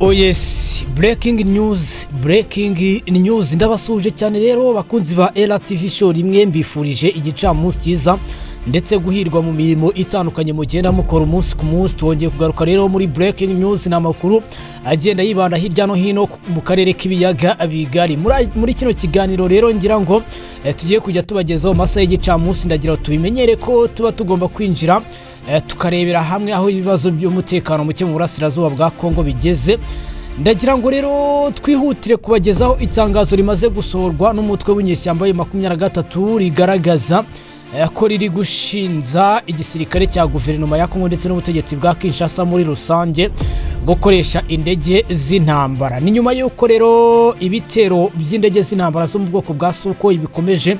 Oh yes, breaking news ndabasuje cyane rero bakunzi ba LTV show rimwe mbifurije igicamunsi cyiza ndetse guhirwa mu mirimo itandukanye mugenda mukora umunsi ku munsi. Twongeye kugaruka rero muri breaking news n'amakuru agenda yibanda hirya no hino mu karere k'ibiyaga bigari. Muri kino kiganiro rero ngira ngo tugiye kujya tubagezaho masaha y'igicamunsi, ndagira tubimenyere ko tuba tugomba kwinjira tukarebera hamwe aho ibibazo by'umutekano muke mu burasirazuba bwa Kongo bigeze. Ndagira ngo rero twihutire kubagezaho itangazo rimaze gusohorwa n'umutwe w'inyeshyamba ya 23 rigaragaza ko riri gushinza igisirikare cya guverinoma ya Kongo ndetse n'ubutegetsi bwa Kinshasa muri rusange gukoresha indege z'intambara. Ni nyuma y'uko rero ibitero by'indege z'intambara zo mu bwoko bwa Sukhoi bikomeje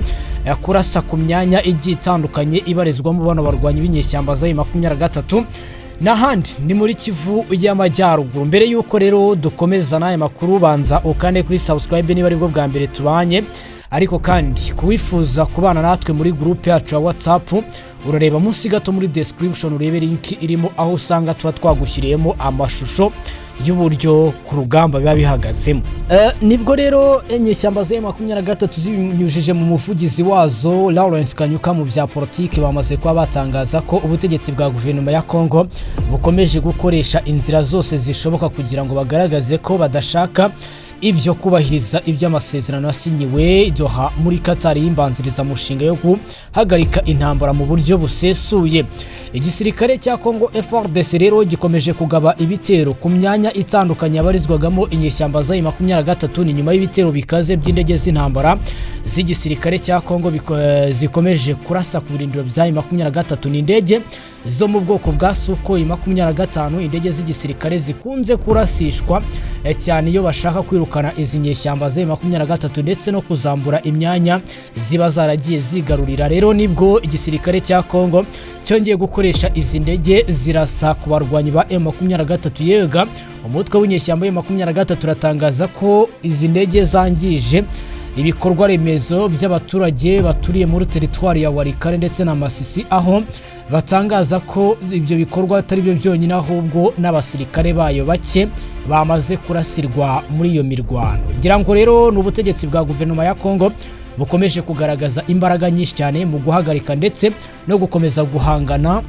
kurasa ku myanya igiye itandukanye ibarizwamo bano barwanyi b'inyeshyamba za 23 n'ahandi ni muri Kivu y'Amajyaruguru. Mbere y'uko rero dukomeza n'aya makuru, banza ukande kuri subscribe niba aribwo bwa mbere tubanye, ariko kandi kuwifuza kubana natwe muri groupe yacu ya WhatsApp urareba munsi gato muri description urebe link irimo aho usanga tuba twagushyiriyemo amashusho y'uburyo ku rugamba biba bihagazemo. Nibwo rero inyeshyamba za 23 zibinyujije mu muvugizi wazo Lawrence Kanyuka mu bya politiki bamaze kuba batangaza ko ubutegetsi bwa guverinoma ya Kongo bukomeje gukoresha inzira zose zishoboka kugira ngo bagaragaze ko badashaka ibyo kubahiriza iby'amasezerano yasinyiwe Doha muri Qatar y'imbanziriza mushinga yo guhagarika intambara mu buryo busesuye. Igisirikare cya Kongo FARDC rero gikomeje kugaba ibitero ku myanya itandukanye yabarizwagamo inyeshyamba za 23 ni nyuma y'ibitero bikaze by'indege z'intambara z'igisirikare cya Kongo zikomeje kurasa ku birindiro bya 23 n'indege zo mu bwoko bwa Sukhoi 25, indege z'igisirikare zikunze kurasishwa cyane iyo bashaka kwirukana izi nyeshyamba za 23 ndetse no kuzambura imyanya ziba zaragiye zigarurira. Rero nibwo igisirikare cya Kongo cyongeye gukoresha izi ndege zirasa ku barwanyi ba M23 yega. Umutwe w'inyeshyamba ya 23 ratangaza ko izi ndege zangije ibikorwa remezo by'abaturage baturiye muri teritwari ya Walikale ndetse na Masisi, aho batangaza ko ibyo bikorwa atari byo byonyine ahubwo n'abasirikare bayo bake bamaze kurasirwa muri iyo mirwano. Ngira ngo rero n'ubutegetsi bwa guverinoma ya Kongo bukomeje kugaragaza imbaraga nyinshi cyane mu guhagarika ndetse no gukomeza guhangana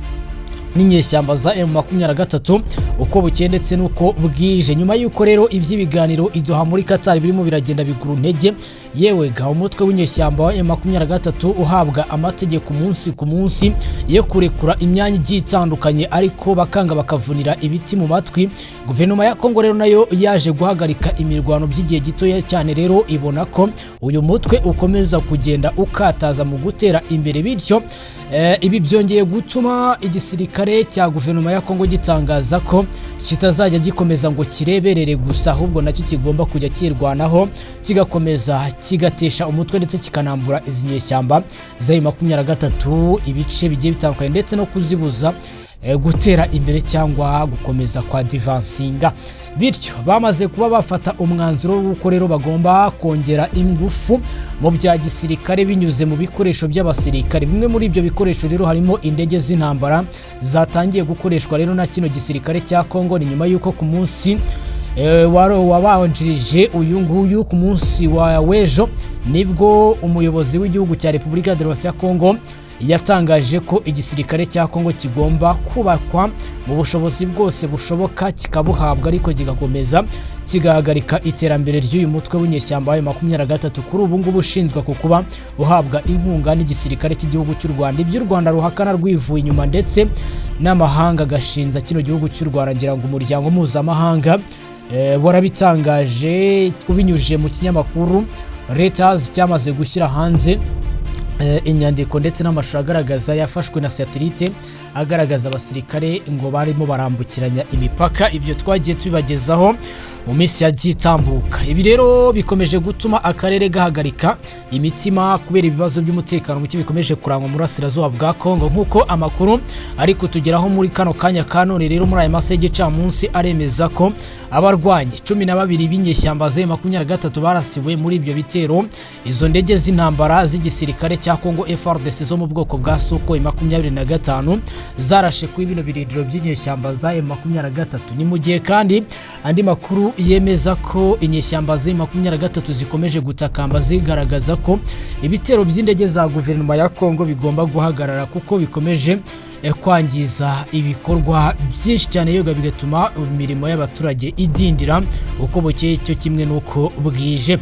n'inyeshyamba za M23 uko bukeye ndetse nuko bwije. Nyuma y'uko rero iby'ibiganiro Doha muri Qatar birimo biragenda biguru ntege, yewe ga umutwe w'inyeshyamba wa M23 uhabwa amategeko umunsi ku munsi yo kurekura imyanya igiye itandukanye, ariko bakanga bakavunira ibiti mu matwi. Guverinoma ya Kongo rero nayo yaje guhagarika imirwano by'igihe gitoya cyane, rero ibona ko uyu mutwe ukomeza kugenda ukataza mu gutera imbere, bityo ibi byongeye gutuma igisirikare cya guverinoma ya Kongo gitangaza ko kitazajya gikomeza ngo kireberere gusa, ahubwo nacyo kigomba kujya kirwanaho kigakomeza kigatesha umutwe ndetse kikanambura izi nyeshyamba za 23 ibice bigiye bitandukanye ndetse no kuzibuza gutera imbere cyangwa gukomeza kwa divansinga. Bityo bamaze kuba bafata umwanzuro w'uko rero bagomba kongera ingufu mu bya gisirikare binyuze mu bikoresho by'abasirikare. Bimwe muri ibyo bikoresho rero harimo indege z'intambara zatangiye gukoreshwa rero na kino gisirikare cya Kongo. Ni nyuma y'uko ku munsi wabanjirije uyu nguyu ku munsi wa wejo nibwo umuyobozi w'igihugu cya Repubulika ya Demokarasi ya Kongo yatangaje ko igisirikare cya Kongo kigomba kubakwa mu bushobozi bwose bushoboka kikabuhabwa, ariko kigakomeza kigahagarika iterambere ry'uyu mutwe w'inyeshyamba ya 23 kuri ubu ngubu ushinzwe ku kuba uhabwa inkunga n'igisirikare cy'igihugu cy'u Rwanda. Iby'u Rwanda ruhakana rwivuye inyuma ndetse n'amahanga gashinza kino gihugu cy'u Rwanda. Ngira ngo umuryango mpuzamahanga warabitangaje ubinyujije mu kinyamakuru Reuters cyamaze gushyira hanze inyandiko ndetse n'amashusho agaragaza yafashwe na satellite agaragaza abasirikare ngo barimo barambukiranya imipaka. Ibyo twagiye tubibagezaho mu minsi yagiye itambuka. Ibi rero bikomeje gutuma akarere gahagarika imitima kubera ibibazo by'umutekano muke bikomeje kurangwa mu burasirazuba bwa Kongo, nk'uko amakuru ari kutugeraho muri kano kanya kanone. Rero muri aya masaha y'igicamunsi aremeza ko abarwanyi 12 b'inyeshyamba za M23 barasiwe muri ibyo bitero. Izo ndege z'intambara z'igisirikare cya Kongo FARDC zo mu bwoko bwa Sukhoi 25 zarashe kuri bino birindiro by'inyeshyamba za M23. Ni mu gihe kandi andi makuru yemeza ko inyeshyamba za M23 zikomeje gutakamba zigaragaza ko ibitero by'indege za guverinoma ya Kongo bigomba guhagarara kuko bikomeje kwangiza ibikorwa byinshi cyane yoga bigatuma imirimo y'abaturage idindira uko bukeye cyo kimwe nuko bwije.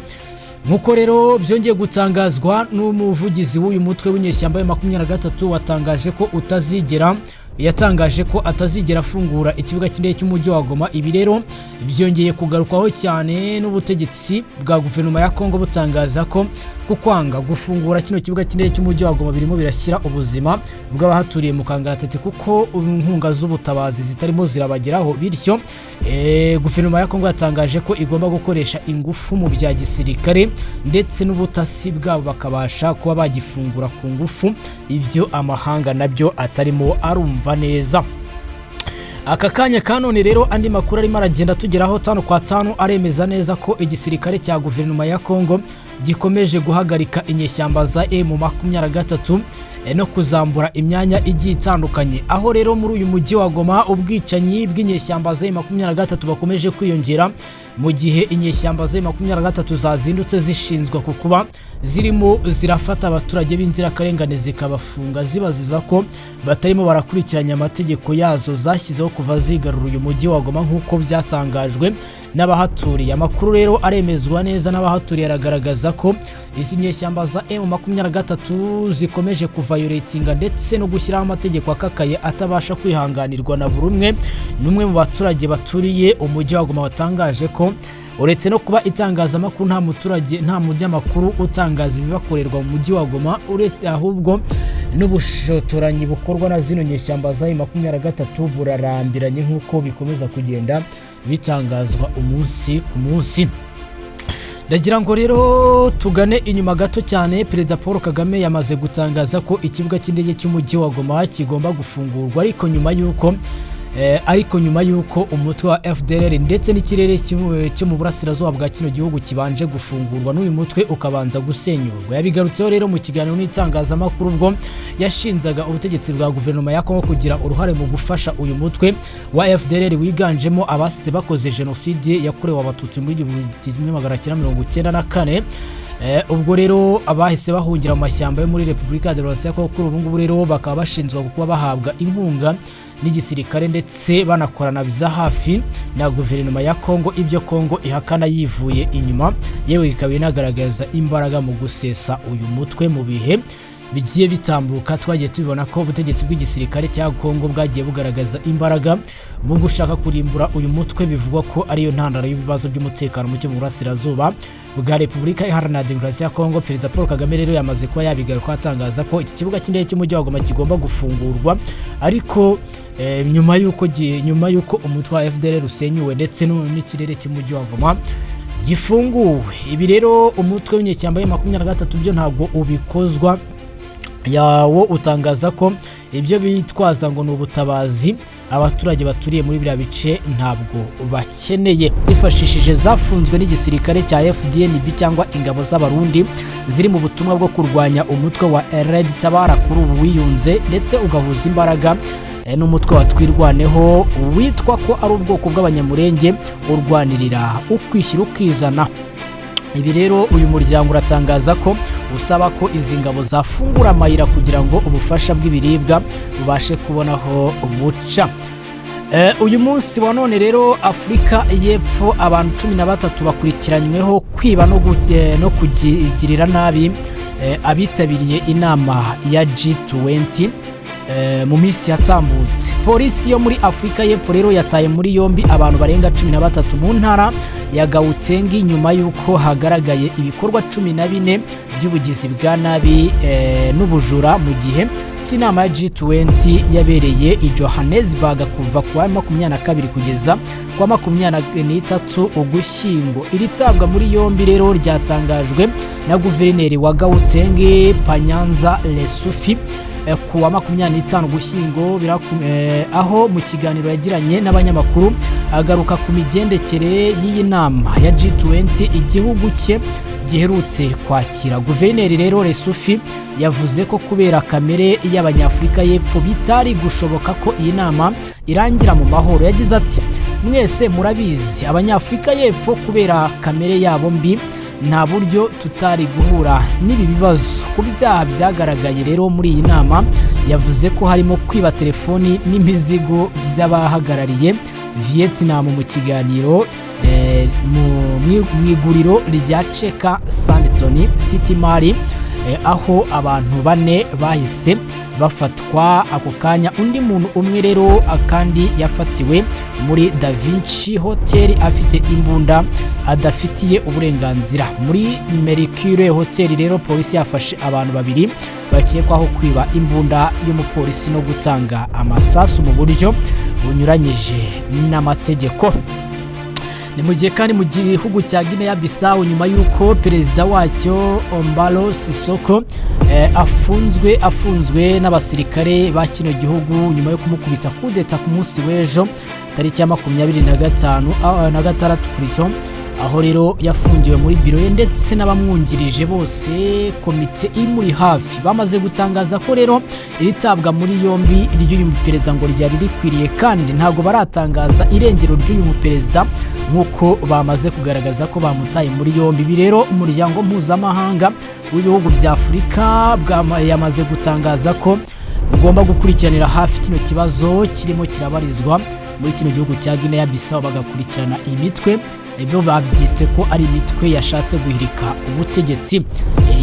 Nkuko rero byongeye gutangazwa n'umuvugizi w'uyu mutwe w'inyeshyamba ya 23 yatangaje ko atazigera afungura ikibuga cy'indege cy'umujyi wa Goma. Ibi rero byongeye kugarukwaho cyane n'ubutegetsi bwa guverinoma ya Kongo butangaza ko kukwanga gufungura kino kibuga cy'indege cy'umujyi wa Goma birimo birashyira ubuzima bw'abahaturiye mu kangaratete kuko inkunga z'ubutabazi zitarimo zirabageraho. Bityo guverinoma ya Kongo yatangaje ko igomba gukoresha ingufu mu bya gisirikare ndetse n'ubutasi bwabo bakabasha kuba bagifungura ku ngufu, ibyo amahanga nabyo atarimo arumva neza. Aka kanya kanone rero andi makuru arimo aragenda tugeraho 5 kwa 5 aremeza neza ko igisirikare cya guverinoma ya Kongo gikomeje guhagarika inyeshyamba za M23 no kuzambura imyanya igiye itandukanye. Aho rero muri uyu mujyi wa Goma ubwicanyi bw'inyeshyamba za M23 bakomeje kwiyongera mu gihe inyeshyamba za M23 zazindutse zishinzwe kukuba zirimo zirafata abaturage b'inzirakarengane zikabafunga zibaziza ko batarimo barakurikiranya amategeko yazo zashyizeho kuva zigarura uyu mujyi wa Goma nk'uko byatangajwe n'abahaturiye. Amakuru rero aremezwa neza n'abahaturiye aragaragaza ko izi nyeshyamba za M23 zikomeje kuvayoratinga ndetse no gushyiraho amategeko akakaye atabasha kwihanganirwa na buri umwe. Numwe mu baturage baturiye umujyi wa Goma watangaje ko uretse no kuba itangazamakuru nta munyamakuru utangaza ibibakorerwa mu mujyi wa Goma ahubwo n'ubushotoranyi bukorwa na zino nyeshyamba za M23 burarambiranye nk'uko bikomeza kugenda bitangazwa umunsi ku munsi. Ndagira ngo rero tugane inyuma gato cyane. Perezida Paul Kagame yamaze gutangaza ko ikibuga cy'indege cy'umujyi wa Goma kigomba gufungurwa ariko nyuma yuko umutwe wa FDLR ndetse n'ikirere cyo mu burasirazuba bwa kino gihugu kibanje gufungurwa n'uyu mutwe ukabanza gusenyurwa. Yabigarutseho rero mu kiganiro n'itangazamakuru ubwo yashinzaga ubutegetsi bwa guverinoma ya Kongo kugira uruhare mu gufasha uyu mutwe wa FDLR wiganjemo abasize bakoze jenoside yakorewe abatutsi muri 1994. Ubwo rero abahise bahungira mu mashyamba yo muri Repubulika ya Demokarasi ya Kongo kuri ubu ngubu rero bakaba bashinzwe kuba bahabwa inkunga n'igisirikare ndetse banakorana biza hafi na guverinoma ya Kongo, ibyo Kongo ihakana yivuye inyuma, yewe ikaba inagaragaza imbaraga mu gusesa uyu mutwe. Mu bihe bigiye bitambuka twagiye tubibona ko ubutegetsi bw'igisirikare cya Kongo bwagiye bugaragaza imbaraga mu gushaka kurimbura uyu mutwe, bivugwa ko ariyo ntandaro y'ibibazo by'umutekano muke mu burasirazuba bwa Repubulika Iharanira Demokarasi ya Kongo. Perezida Paul Kagame rero yamaze kuba yabigaruka atangaza ko iki kibuga cy'indege cy'umujyi wa Goma kigomba gufungurwa, ariko nyuma yuko umutwe wa FDLR usenyuwe ndetse n'ikirere cy'umujyi wa Goma gifunguwe. Ibi rero umutwe w'inyeshyamba ya 23 byo ntabwo ubikozwa, yawo utangaza ko ibyo bitwaza ngo n'ubutabazi abaturage baturiye muri biriya bice ntabwo bakeneye. Bifashishije zafunzwe n'igisirikare cya FDNB cyangwa ingabo z'abarundi ziri mu butumwa bwo kurwanya umutwe wa Red Tabara kuri ubu wiyunze ndetse ugahuza imbaraga n'umutwe wa Twirwaneho witwa ko ari ubwoko bw'abanyamurenge urwanirira ukwishyira ukizana. Ibi rero uyu muryango uratangaza ko usaba ko izi ngabo zafungura amayira kugira ngo ubufasha bw'ibiribwa bubashe kubonaho buca. Uyu munsi wa none rero Afurika y'Epfo abantu 13 bakurikiranyweho kwiba no kugirira nabi abitabiriye inama ya G20 mu minsi yatambutse. Polisi yo muri Afurika y'Epfo rero yataye muri yombi abantu barenga 13 mu ntara ya Gauteng nyuma yuko hagaragaye ibikorwa 14 by'ubugizi bwa nabi n'ubujura mu gihe cy'inama ya G20 yabereye i Johannesburg kuva ku wa 22 kugeza ku wa 23 Ugushyingo. Iri tabwa muri yombi rero ryatangajwe na guverineri wa Gauteng Panyanza Lesufi ku wa 25 Gushyingo aho mu kiganiro yagiranye n'abanyamakuru agaruka ku migendekere y'iyi nama ya G20 igihugu cye giherutse kwakira. Guverineri rero Lesufi yavuze ko kubera kamere y'Abanyafurika y'Epfo bitari gushoboka ko iyi nama irangira mu mahoro. Yagize ati mwese murabizi Abanyafurika y'Epfo kubera kamere yabo mbi nta buryo tutari guhura n'ibi bibazo. Ku byaha byagaragaye rero muri iyi nama yavuze ko harimo kwiba telefoni n'imizigo by'abahagarariye Vietnam mu kiganiro mu iguriro rya Cheka Sandton City Mall aho abantu 4 bahise bafatwa ako kanya. Undi muntu umwe rero akandi yafatiwe muri Da Vinci Hotel afite imbunda adafitiye uburenganzira. Muri Mercure Hotel rero polisi yafashe abantu 2 bakekwaho kwiba imbunda y'umupolisi no gutanga amasasu mu buryo bunyuranyije n'amategeko. Ni mu gihe kandi mu gihugu cya Guinea Bissau nyuma y'uko perezida wacyo Ombalo Sisoko afunzwe n'abasirikare ba kino gihugu nyuma yo kumukubita kudeta ku munsi w'ejo tariki ya 26 Puriton, aho rero yafungiwe muri biro ye ndetse n'abamwungirije bose komite imuri hafi bamaze gutangaza ko rero iritabwa muri yombi ry'uyu muperezida ngo ryari rikwiriye kandi ntago baratangaza irengero ry'uyu muperezida nkuko bamaze kugaragaza ko bamutaye muri yombi. Ibi rero umuryango mpuzamahanga w'ibihugu bya Afurika yamaze gutangaza ko ugomba gukurikiranira hafi kino kibazo kirimo kirabarizwa muri kino gihugu cya Guinea Bissau bagakurikirana imitwe ibyo babyise ko ari imitwe yashatse guhirika ubutegetsi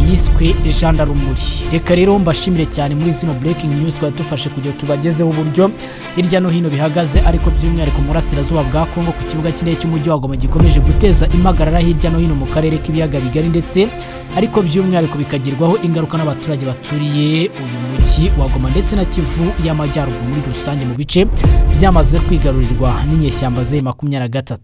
yiswe gendarmerie. Reka rero mbashimire cyane muri zino breaking news twadufashe kujya tubagezeho uburyo hirya no hino bihagaze, ariko by'umwihariko murasirazuba bwa Kongo ku kibuga kinini cy'umujyi wa Goma gikomeje guteza impagarara hirya no hino mu karere k'ibiyaga bigari, ndetse ariko by'umwihariko bikagirwaho ingaruka n'abaturage baturiye uyu mujyi wa Goma ndetse na Kivu y'Amajyaruguru muri rusange mu bice byamaze kwigarurirwa n'inyeshyamba za 23.